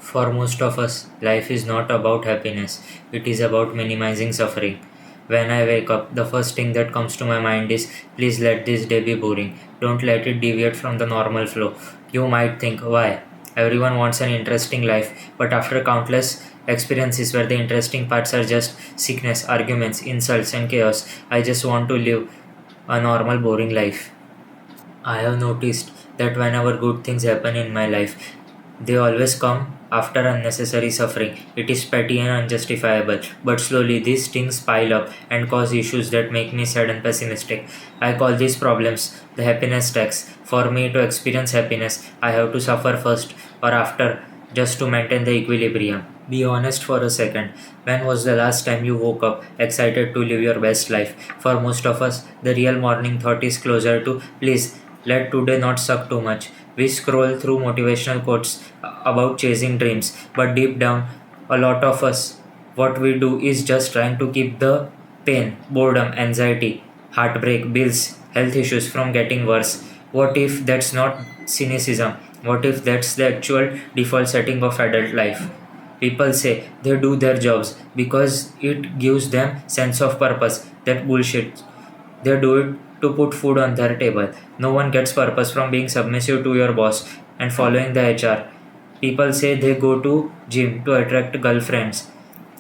For most of us, life is not about happiness, it is about minimizing suffering. When I wake up, the first thing that comes to my mind is please let this day be boring. Don't let it deviate from the normal flow. You might think, why? Everyone wants an interesting life, but after countless experiences where the interesting parts are just sickness, arguments, insults, and chaos, I just want to live a normal, boring life. I have noticed that whenever good things happen in my life, they always come after unnecessary suffering. It is petty and unjustifiable, but slowly these things pile up and cause issues that make me sad and pessimistic. I call these problems the happiness tax. For me to experience happiness, I have to suffer first or after just to maintain the equilibrium. Be honest for a second. When was the last time you woke up excited to live your best life? For most of us, the real morning thought is closer to please let today not suck too much. We scroll through motivational quotes about chasing dreams, but deep down, a lot of us, what we do is just trying to keep the pain, boredom, anxiety, heartbreak, bills, health issues from getting worse. What if that's not cynicism? What if that's the actual default setting of adult life? People say they do their jobs because it gives them sense of purpose. That bullshit. They do it to put food on their table. No one gets purpose from being submissive to your boss and following the HR. People say they go to gym to attract girlfriends.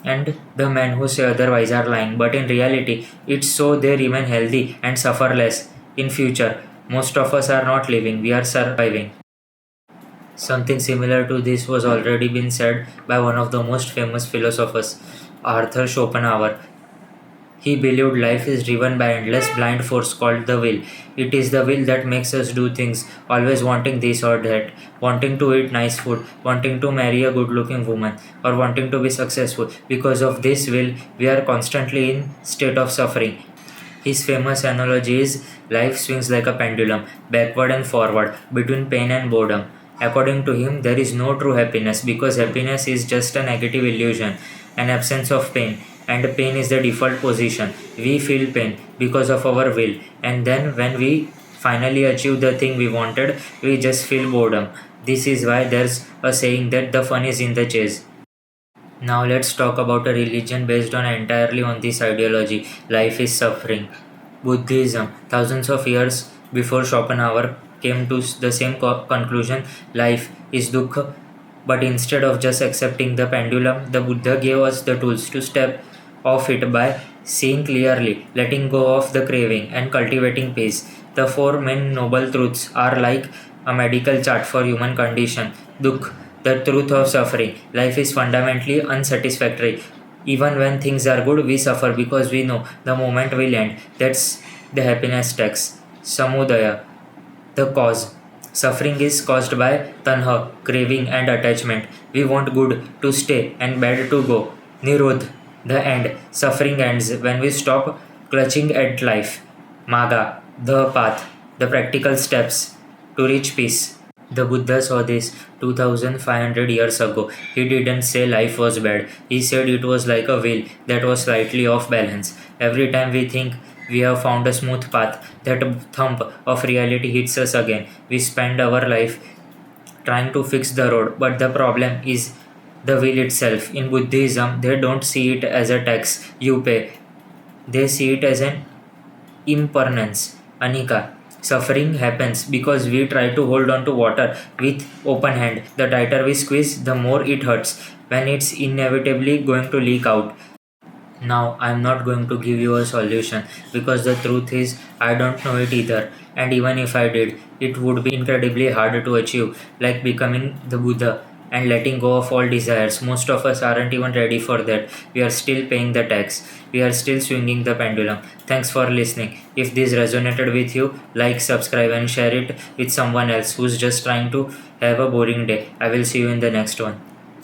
And the men who say otherwise are lying. But in reality, it's so they remain healthy and suffer less in future. Most of us are not living, we are surviving. Something similar to this was already been said by one of the most famous philosophers, Arthur Schopenhauer. He believed life is driven by endless blind force called the will. It is the will that makes us do things, always wanting this or that, wanting to eat nice food, wanting to marry a good looking woman, or wanting to be successful. Because of this will, we are constantly in state of suffering. His famous analogy is life swings like a pendulum, backward and forward, between pain and boredom. According to him, there is no true happiness because happiness is just a negative illusion, an absence of pain, and pain is the default position. We feel pain because of our will, and then when we finally achieve the thing we wanted, we just feel boredom. This is why there's a saying that the fun is in the chase. Now let's talk about a religion based on entirely on this ideology. Life is suffering. Buddhism, thousands of years before Schopenhauer came to the same conclusion, life is dukkha. But instead of just accepting the pendulum, the Buddha gave us the tools to step off it by seeing clearly, letting go of the craving, and cultivating peace. The four main noble truths are like a medical chart for human condition. Dukkha, the truth of suffering. Life is fundamentally unsatisfactory. Even when things are good, we suffer because we know the moment will end. That's the happiness tax. Samudaya, the cause. Suffering is caused by tanha, craving and attachment. We want good to stay and bad to go. Nirodh, the end. Suffering ends when we stop clutching at life. Maga, the path, the practical steps to reach peace. The Buddha saw this 2500 years ago. He didn't say life was bad. He said it was like a wheel that was slightly off balance. Every time we think we have found a smooth path, that thump of reality hits us again. We spend our life trying to fix the road, but the problem is the wheel itself. In Buddhism, they don't see it as a tax you pay, they see it as an impermanence, anika. Suffering happens because we try to hold on to water with open hand. The tighter we squeeze, the more it hurts when it's inevitably going to leak out. Now, I'm not going to give you a solution because the truth is, I don't know it either. And even if I did, it would be incredibly hard to achieve, like becoming the Buddha and letting go of all desires. Most of us aren't even ready for that. We are still paying the tax, we are still swinging the pendulum. Thanks for listening. If this resonated with you, like, subscribe, and share it with someone else who's just trying to have a boring day. I will see you in the next one.